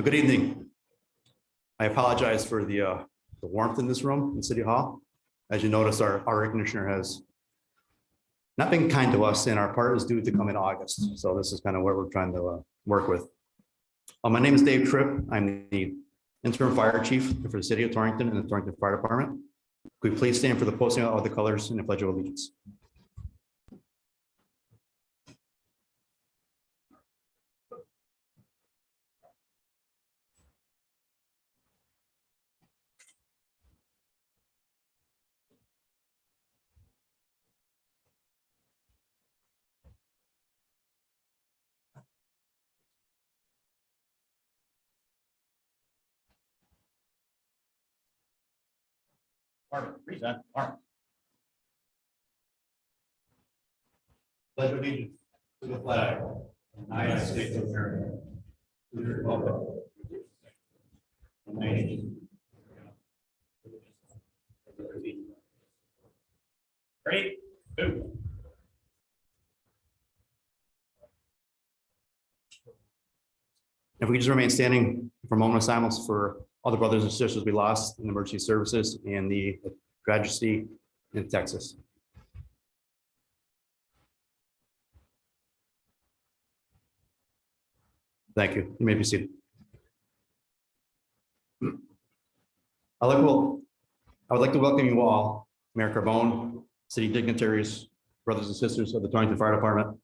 Good evening. I apologize for the warmth in this room in City Hall. As you notice, our air conditioner has not been kind to us, and our part is due to come in August. So this is kind of what we're trying to work with. My name is Dave Tripp. I'm the interim fire chief for the city of Torrington and the Torrington Fire Department. Could we please stand for the posting of the colors and the Pledge of Allegiance? Present. Pledge of allegiance to the flag of the United States of America, to the republic, and the nation. Ready? Go. If we just remain standing for a moment of silence for all the brothers and sisters we lost in emergency services and the tragedy in Texas. Thank you. You may be seated. I would like to welcome you all, Mayor Carbone, city dignitaries, brothers and sisters of the Torrington Fire Department,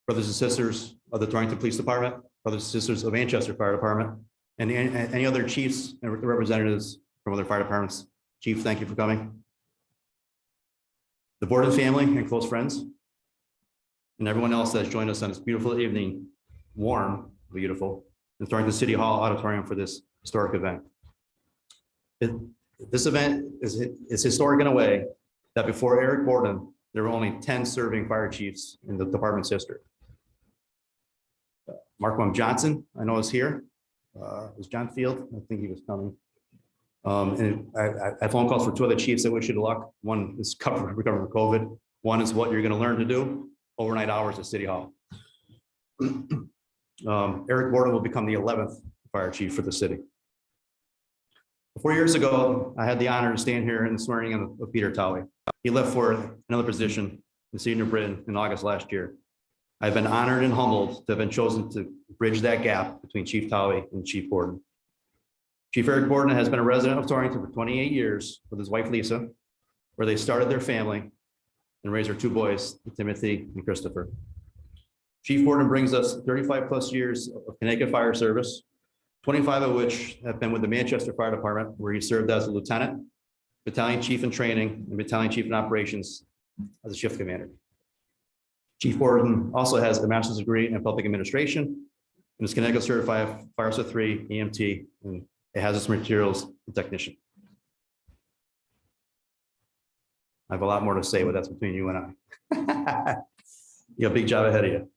brothers and sisters of the Torrington Police Department, brothers and sisters of Manchester Fire Department, and any other chiefs and representatives from other fire departments. Chief, thank you for coming. The board and family and close friends, and everyone else that's joined us on this beautiful evening, warm, beautiful, in Torrington City Hall Auditorium for this historic event. This event is historic in a way that before Eric Borden, there were only 10 serving fire chiefs in the department's history. Mark M. Johnson, I know is here. Was John Field? I think he was coming. And I had phone calls for two other chiefs that wish you luck. One is recovering from COVID. One is what you're going to learn to do overnight hours at City Hall. Eric Borden will become the 11th fire chief for the city. 4 years ago, I had the honor to stand here and swearing in of Peter Towey. He left for another position in Senior Britain in August last year. I've been honored and humbled to have been chosen to bridge that gap between Chief Towey and Chief Borden. Chief Eric Borden has been a resident of Torrington for 28 years with his wife, Lisa, where they started their family and raised their two boys, Timothy and Christopher. Chief Borden brings us 35 plus years of Connecticut Fire Service, 25 of which have been with the Manchester Fire Department, where he served as a lieutenant, battalion chief in training, and battalion chief in operations as a shift commander. Chief Borden also has a master's degree in public administration and is Connecticut certified FireSA 3 EMT and a hazardous materials technician. I have a lot more to say, but that's between you and I. You have a big job ahead of you.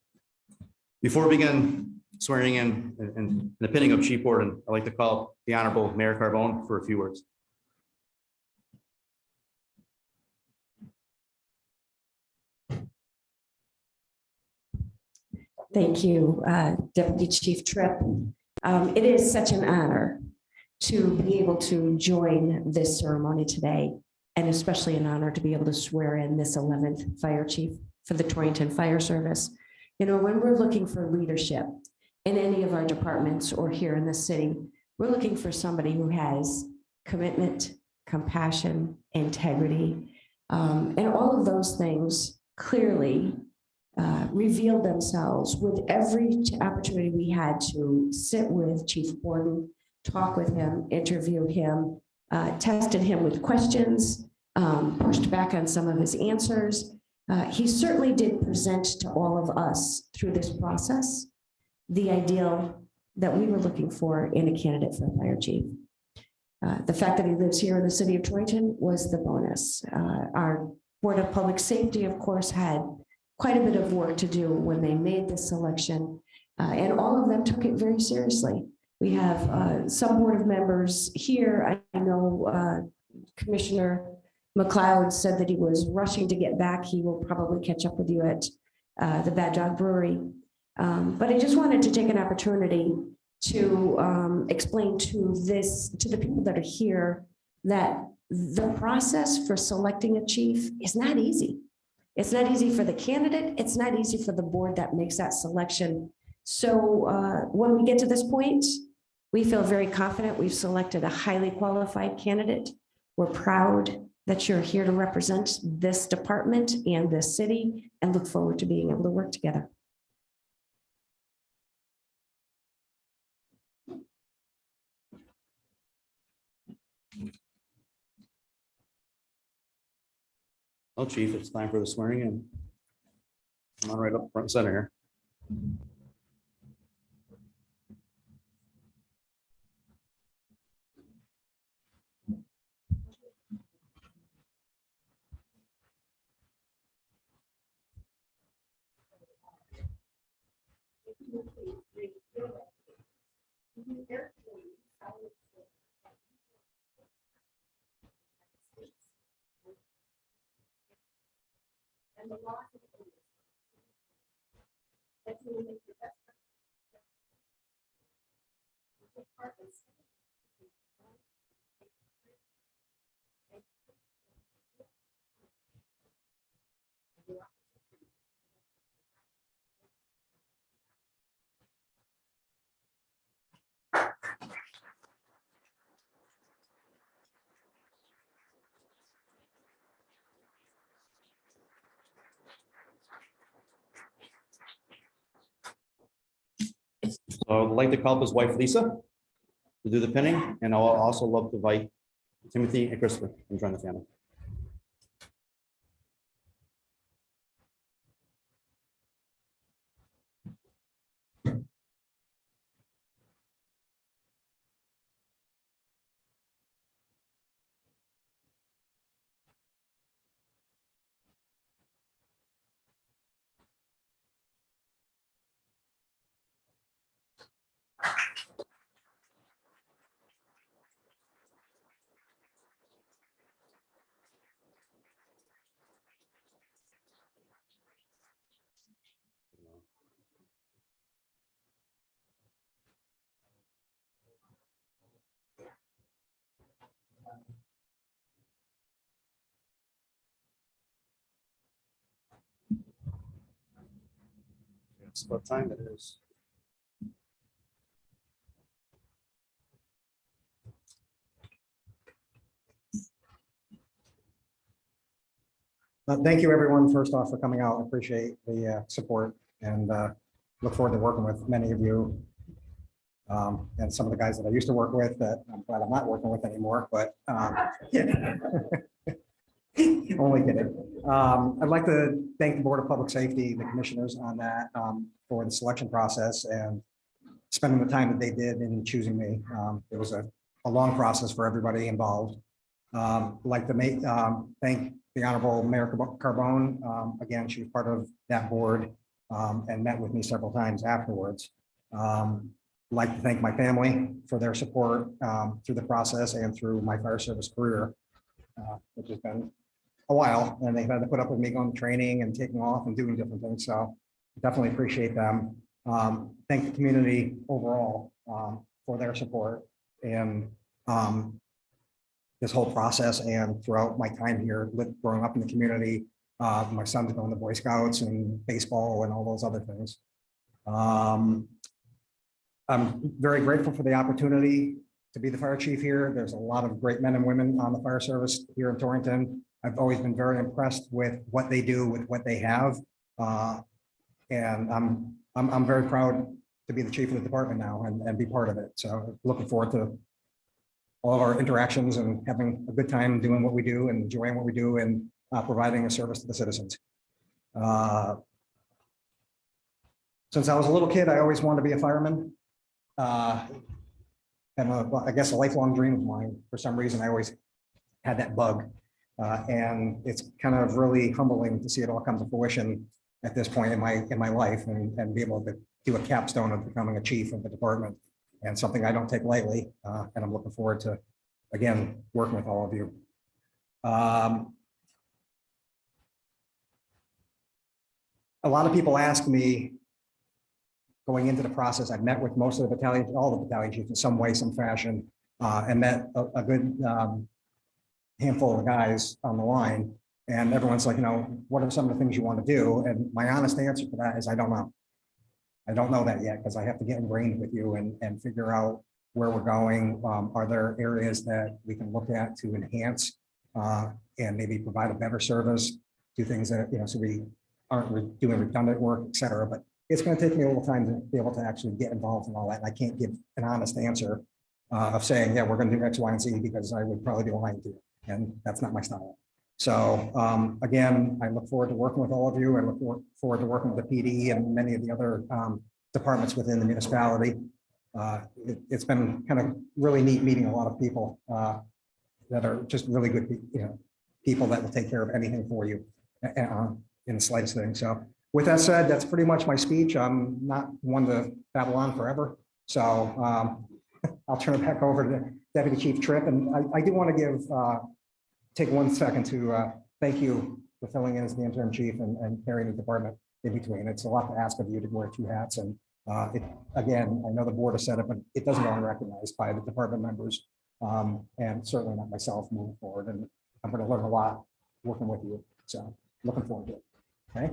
Before we begin swearing in and the pinning of Chief Borden, I'd like to call the Honorable Mayor Carbone for a few words. Thank you, Deputy Chief Tripp. It is such an honor to be able to join this ceremony today, and especially an honor to be able to swear in this 11th fire chief for the Torrington Fire Service. You know, when we're looking for leadership in any of our departments or here in the city, we're looking for somebody who has commitment, compassion, integrity, and all of those things clearly revealed themselves with every opportunity we had to sit with Chief Borden, talk with him, interview him, tested him with questions, pushed back on some of his answers. He certainly did present to all of us through this process the ideal that we were looking for in a candidate for fire chief. The fact that he lives here in the city of Torrington was the bonus. Our Board of Public Safety, of course, had quite a bit of work to do when they made this selection, and all of them took it very seriously. We have some board members here. I know Commissioner McLeod said that he was rushing to get back. He will probably catch up with you at the Bad Dog Brewery. But I just wanted to take an opportunity to explain to the people that are here that the process for selecting a chief is not easy. It's not easy for the candidate. It's not easy for the board that makes that selection. So when we get to this point, we feel very confident we've selected a highly qualified candidate. We're proud that you're here to represent this department and this city, and look forward to being able to work together. Well, Chief, it's time for the swearing in. Come on right up front and center here. And the law that you will make your best So I'd like to call up his wife, Lisa, to do the pinning, and I'll also love to invite Timothy and Christopher to join the family. It's what time it is. Thank you, everyone, first off, for coming out. I appreciate the support and look forward to working with many of you. And some of the guys that I used to work with that I'm glad I'm not working with anymore, but yeah. Only kidding. I'd like to thank the Board of Public Safety, the commissioners on that for the selection process and spending the time that they did in choosing me. It was a long process for everybody involved. I'd like to thank the Honorable Mayor Carbone. Again, she was part of that board and met with me several times afterwards. I'd like to thank my family for their support through the process and through my fire service career, which has been a while, and they've had to put up with me going to training and taking off and doing different things. So definitely appreciate them. Thank the community overall for their support and this whole process and throughout my time here growing up in the community. My son's going to Boy Scouts and baseball and all those other things. I'm very grateful for the opportunity to be the fire chief here. There's a lot of great men and women on the fire service here in Torrington. I've always been very impressed with what they do, with what they have. And I'm very proud to be the chief of the department now and be part of it. So looking forward to all of our interactions and having a good time doing what we do and enjoying what we do and providing a service to the citizens. Since I was a little kid, I always wanted to be a fireman. well, I guess a lifelong dream of mine. For some reason, I always had that bug. And it's kind of really humbling to see it all come to fruition at this point in my life and be able to do a capstone of becoming a chief of the department, and something I don't take lightly. And I'm looking forward to, again, working with all of you. A lot of people ask me, going into the process, I've met with most of the battalion, all the battalion chiefs in some way, some fashion, and met a good handful of guys on the line. And everyone's like, what are some of the things you want to do? And my honest answer to that is, I don't know. I don't know that yet, because I have to get ingrained with you and figure out where we're going. Are there areas that we can look at to enhance and maybe provide a better service, do things that, so we aren't doing redundant work, et cetera. But it's going to take me a little time to be able to actually get involved in all that. And I can't give an honest answer of saying, yeah, we're going to do X, Y, and Z, because I would probably be lying to you. And that's not my style. So again, I look forward to working with all of you. I look forward to working with the PD and many of the other departments within the municipality. It's been kind of really neat meeting a lot of people that are just really good, people that will take care of anything for you in the slightest thing. So with that said, that's pretty much my speech. I'm not one to babble on forever. So I'll turn it back over to Deputy Chief Tripp. And I do want to take 1 second to thank you for filling in as the interim chief and carrying the department in between. It's a lot to ask of you to wear 2 hats. And again, I know the board has said it, but it doesn't go unrecognized by the department members and certainly not myself moving forward. And I'm going to learn a lot working with you. So looking forward to it. Okay.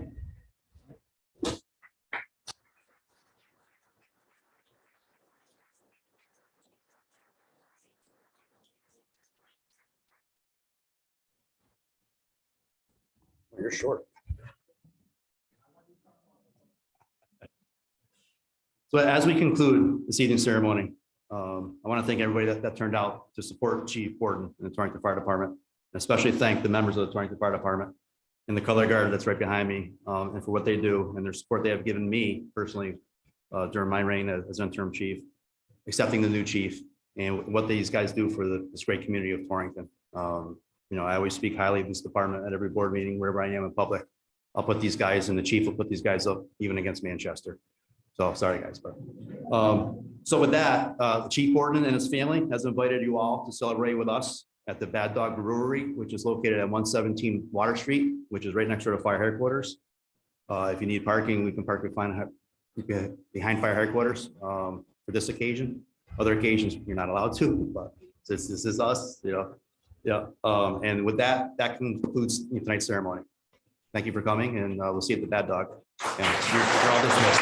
You're short. So as we conclude this evening's ceremony, I want to thank everybody that turned out to support Chief Borden and the Torrington Fire Department, and especially thank the members of the Torrington Fire Department and the color guard that's right behind me, and for what they do and their support they have given me personally during my reign as interim chief, accepting the new chief, and what these guys do for this great community of Torrington. I always speak highly of this department at every board meeting, wherever I am in public. I'll put these guys, and the chief will put these guys up even against Manchester. So sorry, guys. But so with that, Chief Borden and his family has invited you all to celebrate with us at the Bad Dog Brewery, which is located at 117 Water Street, which is right next door to fire headquarters. If you need parking, we can park behind fire headquarters for this occasion. Other occasions, you're not allowed to, but this is us, Yeah. And with that concludes tonight's ceremony. Thank you for coming, and we'll see you at the Bad Dog. And you're all dismissed.